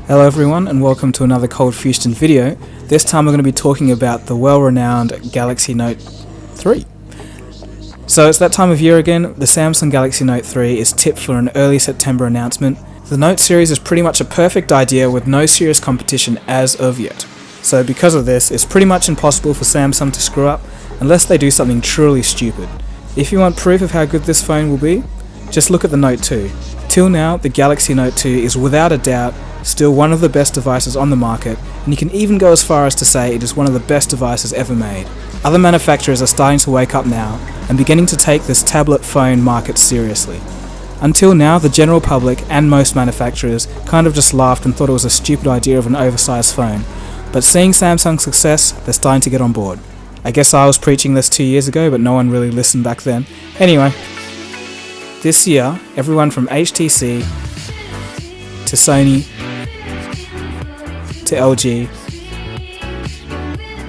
Hello everyone and welcome to another ColdfusTion video. This time we're going to be talking about the well-renowned Galaxy Note 3. So it's that time of year again. The Samsung Galaxy Note 3 is tipped for an early September announcement. The Note series is pretty much a perfect idea with no serious competition as of yet. So because of this, it's pretty much impossible for Samsung to screw up unless they do something truly stupid. If you want proof of how good this phone will be, just look at the Note 2. Till now, the Galaxy Note 2 is without a doubt still one of the best devices on the market, and you can even go as far as to say it is one of the best devices ever made. Other manufacturers are starting to wake up now and beginning to take this tablet phone market seriously. Until now, the general public and most manufacturers kind of just laughed and thought it was a stupid idea of an oversized phone, but seeing Samsung's success, they're starting to get on board. I guess I was preaching this 2 years ago, but no one really listened back then. Anyway, this year, everyone from HTC to Sony to LG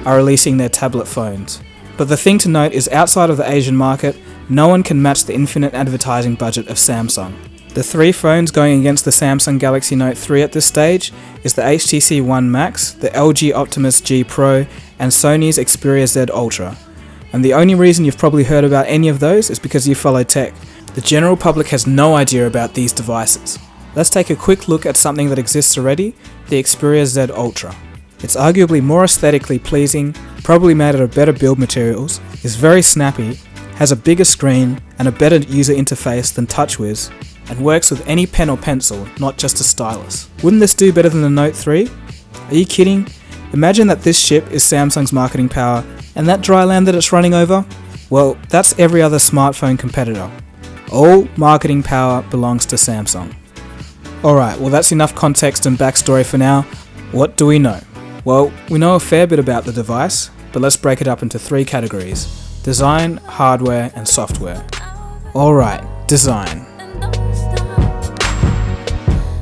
are releasing their tablet phones. But the thing to note is outside of the Asian market, no one can match the infinite advertising budget of Samsung. The three phones going against the Samsung Galaxy Note 3 at this stage is the HTC One Max, the LG Optimus G Pro, and Sony's Xperia Z Ultra. And the only reason you've probably heard about any of those is because you follow tech. The general public has no idea about these devices. Let's take a quick look at something that exists already, the Xperia Z Ultra. It's arguably more aesthetically pleasing, probably made out of better build materials, is very snappy, has a bigger screen and a better user interface than TouchWiz, and works with any pen or pencil, not just a stylus. Wouldn't this do better than the Note 3? Are you kidding? Imagine that this ship is Samsung's marketing power, and that dry land that it's running over? Well, that's every other smartphone competitor. All marketing power belongs to Samsung. Alright, well that's enough context and backstory for now. What do we know? Well, we know a fair bit about the device, but let's break it up into three categories: design, hardware, and software. Alright, design.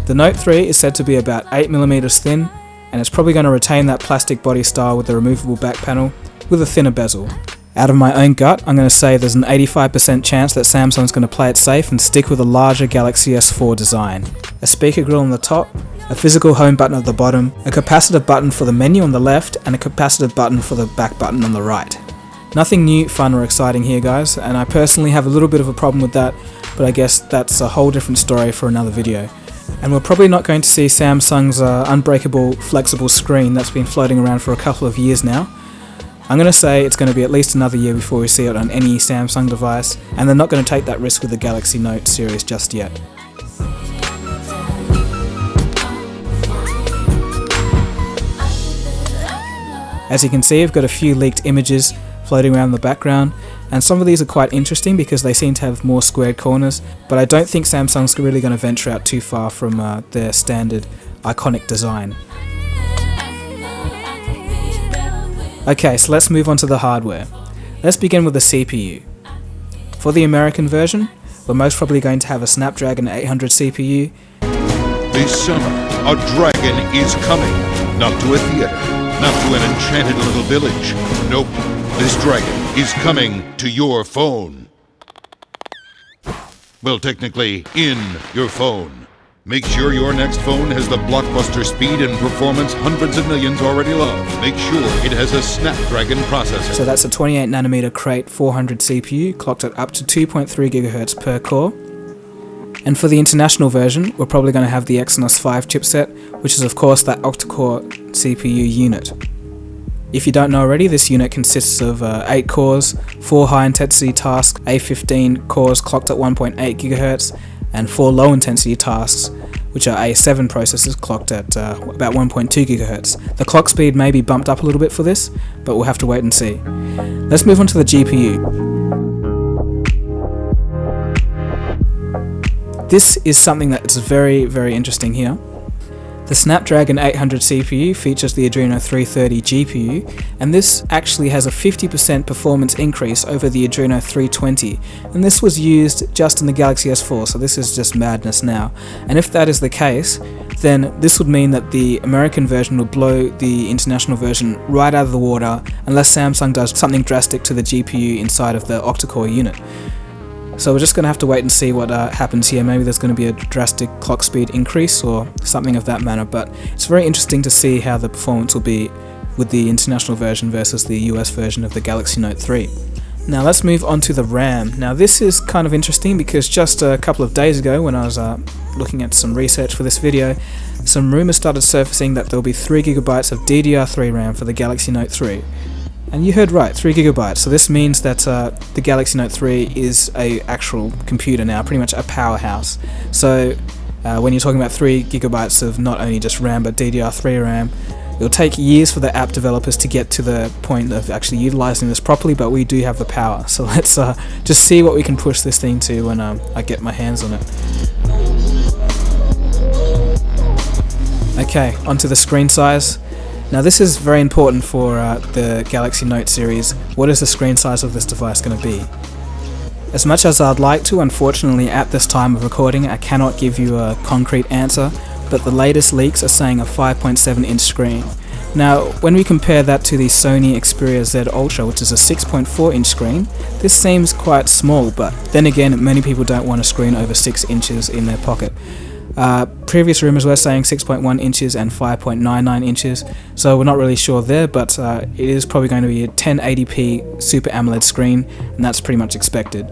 The Note 3 is said to be about 8mm thin, and it's probably going to retain that plastic body style with the removable back panel, with a thinner bezel. Out of my own gut, I'm going to say there's an 85% chance that Samsung's going to play it safe and stick with a larger Galaxy S4 design. A speaker grill on the top, a physical home button at the bottom, a capacitive button for the menu on the left, and a capacitive button for the back button on the right. Nothing new, fun or exciting here guys, and I personally have a little bit of a problem with that, but I guess that's a whole different story for another video. And we're probably not going to see Samsung's unbreakable flexible screen that's been floating around for a couple of years now. I'm going to say it's going to be at least another year before we see it on any Samsung device, and they're not going to take that risk with the Galaxy Note series just yet. As you can see, I've got a few leaked images floating around the background, and some of these are quite interesting because they seem to have more squared corners, but I don't think Samsung's really going to venture out too far from their standard iconic design. Okay, so let's move on to the hardware. Let's begin with the CPU. For the American version, we're most probably going to have a Snapdragon 800 CPU. This summer, a dragon is coming. Not to a theater, not to an enchanted little village. Nope, this dragon is coming to your phone. Well, technically, in your phone. Make sure your next phone has the blockbuster speed and performance hundreds of millions already love. Make sure it has a Snapdragon processor. So that's a 28nm Crate 400 CPU, clocked at up to 2.3 GHz per core. And for the international version, we're probably going to have the Exynos 5 chipset, which is of course that octa-core CPU unit. If you don't know already, this unit consists of 8 cores, 4 high-intensity tasks, A15 cores clocked at 1.8 GHz, and 4 low-intensity tasks, which are A7 processors clocked at about 1.2 GHz. The clock speed may be bumped up a little bit for this, but we'll have to wait and see. Let's move on to the GPU. This is something that is very, very interesting here. The Snapdragon 800 CPU features the Adreno 330 GPU, and this actually has a 50% performance increase over the Adreno 320, and this was used just in the Galaxy S4, so this is just madness now. And if that is the case, then this would mean that the American version will blow the international version right out of the water unless Samsung does something drastic to the GPU inside of the octa-core unit. So we're just going to have to wait and see what happens here. Maybe there's going to be a drastic clock speed increase or something of that manner, but it's very interesting to see how the performance will be with the international version versus the US version of the Galaxy Note 3. Now let's move on to the RAM. Now this is kind of interesting because just a couple of days ago when I was looking at some research for this video, some rumors started surfacing that there will be 3GB of DDR3 RAM for the Galaxy Note 3. And you heard right, 3GB. So this means that the Galaxy Note 3 is a actual computer now, pretty much a powerhouse. So when you're talking about 3GB of not only just RAM but DDR3 RAM, it'll take years for the app developers to get to the point of actually utilizing this properly, but we do have the power. So let's just see what we can push this thing to when I get my hands on it. Okay, onto the screen size. Now this is very important for the Galaxy Note series. What is the screen size of this device going to be? As much as I'd like to, unfortunately at this time of recording I cannot give you a concrete answer, but the latest leaks are saying a 5.7 inch screen. Now when we compare that to the Sony Xperia Z Ultra, which is a 6.4 inch screen, this seems quite small, but then again many people don't want a screen over 6 inches in their pocket. Previous rumors were saying 6.1 inches and 5.99 inches, so we're not really sure there, but it is probably going to be a 1080p Super AMOLED screen, and that's pretty much expected.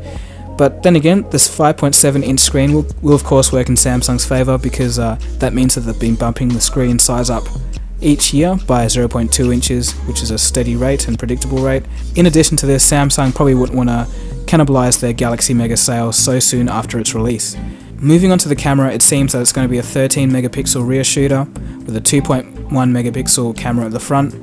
But then again, this 5.7 inch screen will of course work in Samsung's favour, because that means that they've been bumping the screen size up each year by 0.2 inches, which is a steady rate and predictable rate. In addition to this, Samsung probably wouldn't want to cannibalise their Galaxy Mega sales so soon after its release. Moving on to the camera, it seems that it's going to be a 13 megapixel rear shooter with a 2.1 megapixel camera at the front,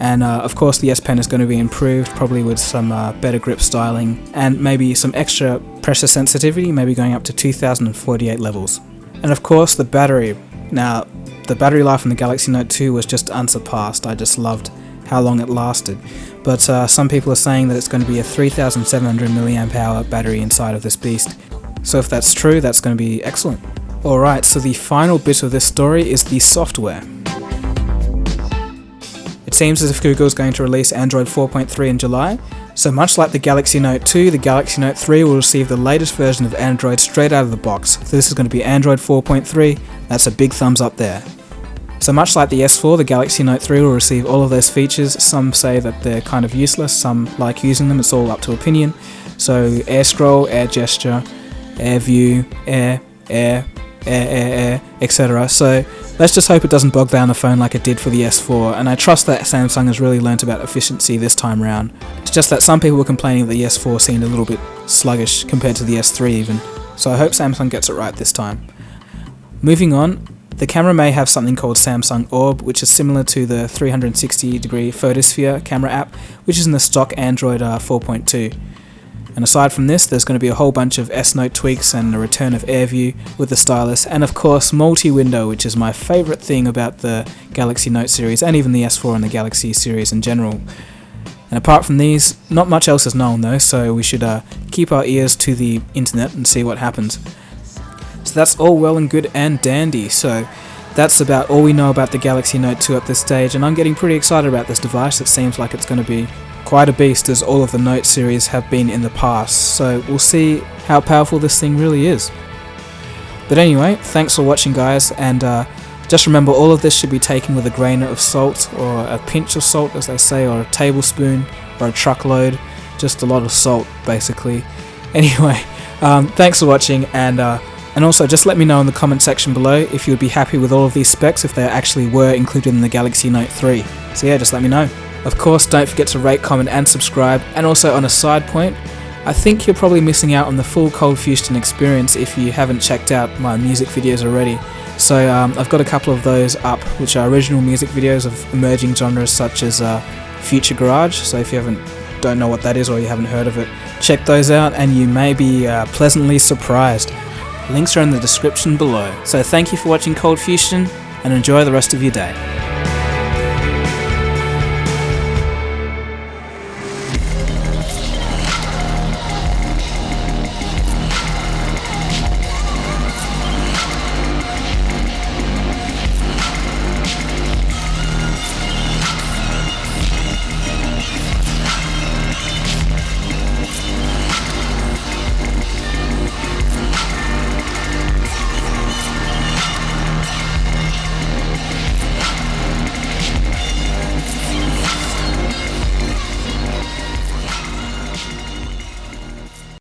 and of course the S Pen is going to be improved, probably with some better grip styling and maybe some extra pressure sensitivity, maybe going up to 2048 levels. And of course the battery. Now the battery life on the Galaxy Note 2 was just unsurpassed. I just loved how long it lasted, but some people are saying that it's going to be a 3700 mAh battery inside of this beast. So if that's true, that's going to be excellent. Alright, so the final bit of this story is the software. It seems as if Google is going to release Android 4.3 in July, so much like the Galaxy Note 2, the Galaxy Note 3 will receive the latest version of Android straight out of the box. So this is going to be Android 4.3, that's a big thumbs up there. So much like the S4, the Galaxy Note 3 will receive all of those features. Some say that they're kind of useless, some like using them, it's all up to opinion. So air scroll, air gesture, air view, air, etc. So let's just hope it doesn't bog down the phone like it did for the S4, and I trust that Samsung has really learnt about efficiency this time around. It's just that some people were complaining that the S4 seemed a little bit sluggish compared to the S3 even, so I hope Samsung gets it right this time. Moving on, the camera may have something called Samsung Orb, which is similar to the 360-degree Photosphere camera app, which is in the stock Android 4.2. And aside from this, there's going to be a whole bunch of S-Note tweaks and a return of Air View with the stylus, and of course multi-window, which is my favourite thing about the Galaxy Note series and even the S4 and the Galaxy series in general. And apart from these, not much else is known though, so we should keep our ears to the internet and see what happens. So that's all well and good and dandy, so that's about all we know about the Galaxy Note 2 at this stage, and I'm getting pretty excited about this device. It seems like it's going to be quite a beast, as all of the Note series have been in the past, so we'll see how powerful this thing really is. But anyway, thanks for watching guys, and just remember all of this should be taken with a grain of salt, or a pinch of salt as they say, or a tablespoon, or a truckload, just a lot of salt basically. Anyway, thanks for watching, and also just let me know in the comment section below if you would be happy with all of these specs if they actually were included in the Galaxy Note 3. So yeah, just let me know. Of course, don't forget to rate, comment and subscribe, and also on a side point, I think you're probably missing out on the full ColdfusTion experience if you haven't checked out my music videos already. So I've got a couple of those up, which are original music videos of emerging genres such as Future Garage, so if you don't know what that is or you haven't heard of it, check those out and you may be pleasantly surprised. Links are in the description below. So thank you for watching ColdfusTion and enjoy the rest of your day.